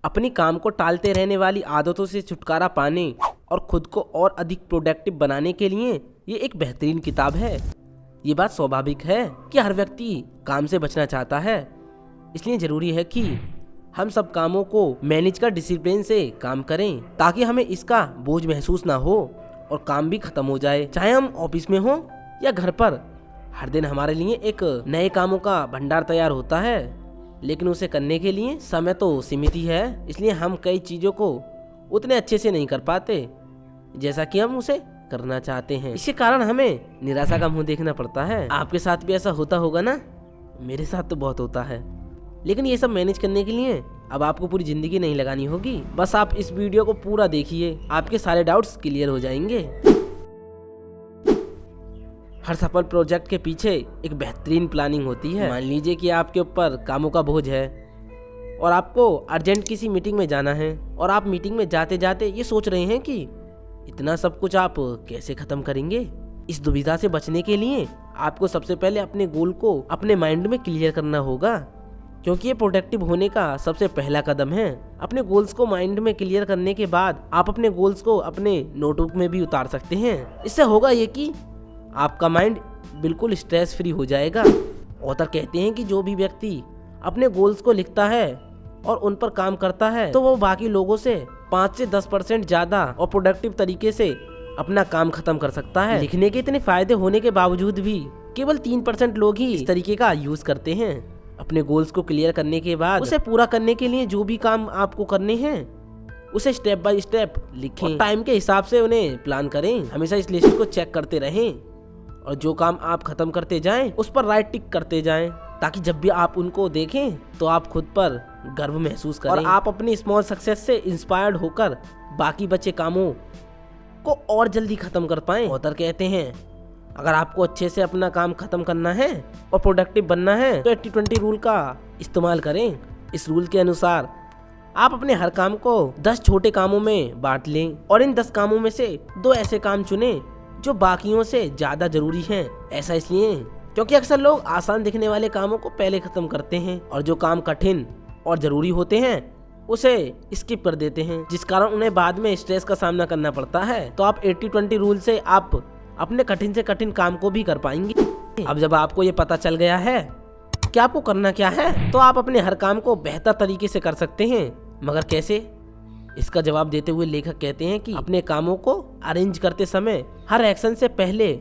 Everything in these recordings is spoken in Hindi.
अपनी काम को टालते रहने वाली आदतों से छुटकारा पाने और खुद को और अधिक प्रोडक्टिव बनाने के लिए ये एक बेहतरीन किताब है। ये बात स्वाभाविक है कि हर व्यक्ति काम से बचना चाहता है, इसलिए जरूरी है कि हम सब कामों को मैनेज कर डिसिप्लिन से काम करें ताकि हमें इसका बोझ महसूस ना हो और काम भी खत्म हो जाए। चाहे हम ऑफिस में हो या घर पर, हर दिन हमारे लिए एक नए कामों का भंडार तैयार होता है, लेकिन उसे करने के लिए समय तो सीमित ही है। इसलिए हम कई चीजों को उतने अच्छे से नहीं कर पाते जैसा कि हम उसे करना चाहते हैं। इसी कारण हमें निराशा का मुंह देखना पड़ता है। आपके साथ भी ऐसा होता होगा ना? मेरे साथ तो बहुत होता है। लेकिन ये सब मैनेज करने के लिए अब आपको पूरी जिंदगी नहीं लगानी होगी। बस आप इस वीडियो को पूरा देखिए, आपके सारे डाउट्स क्लियर हो जाएंगे। हर सफल प्रोजेक्ट के पीछे एक बेहतरीन प्लानिंग होती है। मान लीजिए कि आपके ऊपर कामों का बोझ है और आपको अर्जेंट किसी मीटिंग में जाना है और आप मीटिंग में जाते जाते ये सोच रहे हैं कि इतना सब कुछ आप कैसे खत्म करेंगे। इस दुविधा से बचने के लिए आपको सबसे पहले अपने गोल को अपने माइंड में क्लियर करना होगा, क्योंकि ये प्रोडक्टिव होने का सबसे पहला कदम है। अपने गोल्स को माइंड में क्लियर करने के बाद आप अपने गोल्स को अपने नोटबुक में भी उतार सकते हैं। इससे होगा ये कि आपका माइंड बिल्कुल स्ट्रेस फ्री हो जाएगा। ऑथर कहते हैं कि जो भी व्यक्ति अपने गोल्स को लिखता है और उन पर काम करता है तो वो बाकी लोगों से 5 से 10% ज्यादा और प्रोडक्टिव तरीके से अपना काम खत्म कर सकता है। लिखने के इतने फायदे होने के बावजूद भी केवल 3% लोग ही इस तरीके का यूज करते हैं। अपने गोल्स को क्लियर करने के बाद उसे पूरा करने के लिए जो भी काम आपको करने हैं उसे स्टेप बाय स्टेप लिखें और टाइम के हिसाब से उन्हें प्लान करें। हमेशा इस लिस्ट को चेक करते रहें और जो काम आप खत्म करते जाएं उस पर राइट टिक करते जाएं, ताकि जब भी आप उनको देखें तो आप खुद पर गर्व महसूस करें और आप अपनी स्मॉल सक्सेस से इंस्पायर्ड होकर बाकी बचे कामों को और जल्दी खत्म कर पाएं। ऑथर कहते हैं अगर आपको अच्छे से अपना काम खत्म करना है और प्रोडक्टिव बनना है तो 80-20 रूल का इस्तेमाल करें। इस रूल के अनुसार आप अपने हर काम को 10 छोटे कामों में बांट लें और इन 10 कामों में से 2 ऐसे काम चुनें जो बाकियों से ज्यादा जरूरी हैं। ऐसा इसलिए क्योंकि अक्सर लोग आसान दिखने वाले कामों को पहले खत्म करते हैं और जो काम कठिन और जरूरी होते हैं उसे स्किप कर देते हैं, जिस कारण उन्हें बाद में स्ट्रेस का सामना करना पड़ता है। तो आप 80-20 रूल से आप अपने कठिन से कठिन काम को भी कर पाएंगे। अब जब आपको ये पता चल गया है कि आपको करना क्या है तो आप अपने हर काम को बेहतर तरीके से कर सकते हैं। मगर कैसे? इसका जवाब देते हुए लेखक कहते हैं कि अपने कामों को अरेंज करते समय हर एक्शन से पहले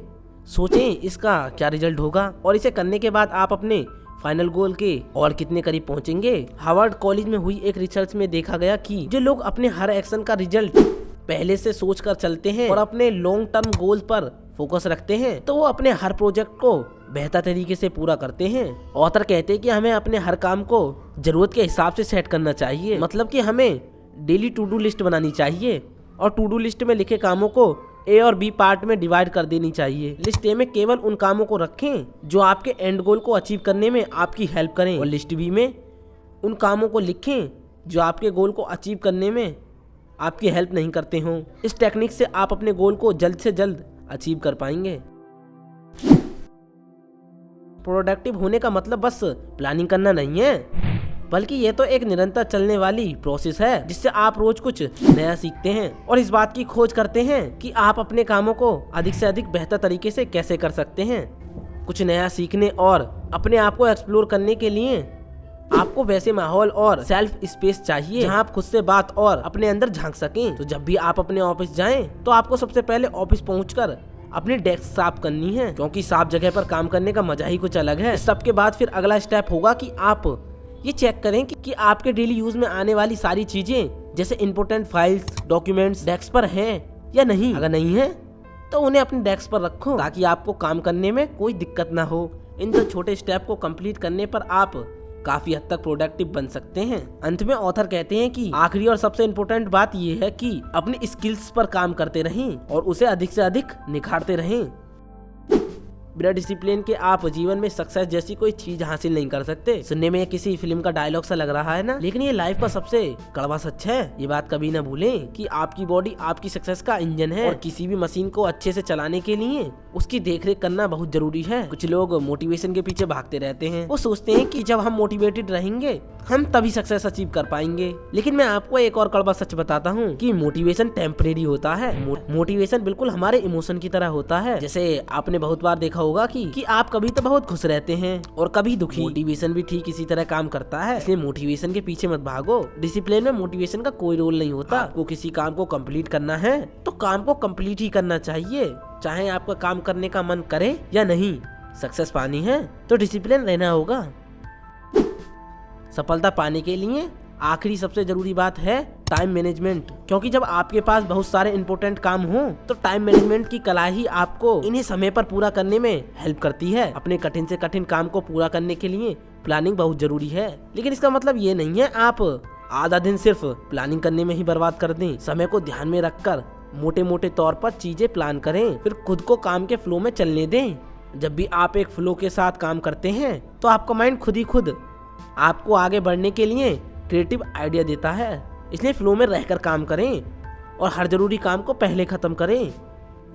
सोचें इसका क्या रिजल्ट होगा और इसे करने के बाद आप अपने फाइनल गोल के और कितने करीब पहुंचेंगे। हार्वर्ड कॉलेज में हुई एक रिसर्च में देखा गया कि जो लोग अपने हर एक्शन का रिजल्ट पहले से सोचकर चलते हैं और अपने लॉन्ग टर्म गोल पर फोकस रखते हैं तो वो अपने हर प्रोजेक्ट को बेहतर तरीके से पूरा करते हैं। ऑथर कहते हैं कि हमें अपने हर काम को जरूरत के हिसाब से सेट करना चाहिए, मतलब कि हमें डेली टू डू लिस्ट बनानी चाहिए और टू डू लिस्ट में लिखे कामों को ए और बी पार्ट में डिवाइड कर देनी चाहिए। लिस्ट ए में केवल उन कामों को रखें जो आपके एंड गोल को अचीव करने में आपकी हेल्प करें और लिस्ट बी में उन कामों को लिखें जो आपके गोल को अचीव करने में आपकी हेल्प नहीं करते हों। इस टेक्निक से आप अपने गोल को जल्द से जल्द अचीव कर पाएंगे। प्रोडक्टिव होने का मतलब बस प्लानिंग करना नहीं है, बल्कि ये तो एक निरंतर चलने वाली प्रोसेस है जिससे आप रोज कुछ नया सीखते हैं और इस बात की खोज करते हैं कि आप अपने कामों को अधिक से अधिक बेहतर तरीके से कैसे कर सकते हैं। कुछ नया सीखने और अपने आप को एक्सप्लोर करने के लिए आपको वैसे माहौल और सेल्फ स्पेस चाहिए जहां आप खुद से बात और अपने अंदर झांक सकें। तो जब भी आप अपने ऑफिस जाएं तो आपको सबसे पहले ऑफिस पहुंचकर अपनी डेस्क साफ करनी है, क्योंकि साफ जगह पर काम करने का मजा ही कुछ अलग है। इस सब के बाद फिर अगला स्टेप होगा कि आप ये चेक करें कि आपके डेली यूज में आने वाली सारी चीजें जैसे इम्पोर्टेंट फाइल्स, डॉक्यूमेंट्स डेस्क पर हैं या नहीं। अगर नहीं है तो उन्हें अपने डेस्क पर रखो ताकि आपको काम करने में कोई दिक्कत ना हो। इन 2 छोटे स्टेप को कंप्लीट करने पर आप काफी हद तक प्रोडक्टिव बन सकते हैं। अंत में ऑथर कहते हैं कि आखिरी और सबसे इम्पोर्टेंट बात यह है कि अपनी स्किल्स पर काम करते रहें और उसे अधिक से अधिक निखारते रहें। बिना डिसिप्लिन के आप जीवन में सक्सेस जैसी कोई चीज हासिल नहीं कर सकते। सुनने में किसी फिल्म का डायलॉग सा लग रहा है ना, लेकिन ये लाइफ का सबसे कड़वा सच है। ये बात कभी ना भूलें कि आपकी बॉडी आपकी सक्सेस का इंजन है, और किसी भी मशीन को अच्छे से चलाने के लिए उसकी देखरेख करना बहुत जरूरी है। कुछ लोग मोटिवेशन के पीछे भागते रहते हैं। वो सोचते हैं कि जब हम मोटिवेटेड रहेंगे हम तभी सक्सेस अचीव कर पाएंगे। लेकिन मैं आपको एक और कड़वा सच बताता हूँ कि मोटिवेशन टेम्परेरी होता है। मोटिवेशन बिल्कुल हमारे इमोशन की तरह होता है। जैसे आपने बहुत बार देखा होगा कि आप कभी तो बहुत खुश रहते हैं और कभी दुखी। मोटिवेशन भी ठीक इसी तरह काम करता है, इसलिए मोटिवेशन के पीछे मत भागो। डिसिप्लिन में मोटिवेशन का कोई रोल नहीं होता। आपको किसी काम को कंप्लीट करना है तो काम को कंप्लीट ही करना चाहिए, चाहे आपका काम करने का मन करे या नहीं। सक्सेस पानी है तो डिसिप्लिन रहना होगा। सफलता पाने के लिए आखिरी सबसे जरूरी बात है टाइम मैनेजमेंट, क्योंकि जब आपके पास बहुत सारे इंपॉर्टेंट काम हो तो टाइम मैनेजमेंट की कला ही आपको इन्हें समय पर पूरा करने में हेल्प करती है। अपने कठिन से कठिन काम को पूरा करने के लिए प्लानिंग बहुत जरूरी है, लेकिन इसका मतलब ये नहीं है आप आधा दिन सिर्फ प्लानिंग करने में ही बर्बाद कर दें। समय को ध्यान में रखकर मोटे मोटे तौर पर चीजें प्लान करें, फिर खुद को काम के फ्लो में चलने दें। जब भी आप एक फ्लो के साथ काम करते हैं तो आपका माइंड खुद ही खुद आपको आगे बढ़ने के लिए क्रिएटिव आइडिया देता है। इसलिए फ्लो में रहकर काम करें और हर जरूरी काम को पहले खत्म करें।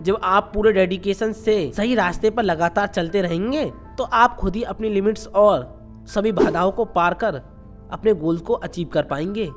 जब आप पूरे डेडिकेशन से सही रास्ते पर लगातार चलते रहेंगे तो आप खुद ही अपनी लिमिट्स और सभी बाधाओं को पार कर अपने गोल्स को अचीव कर पाएंगे।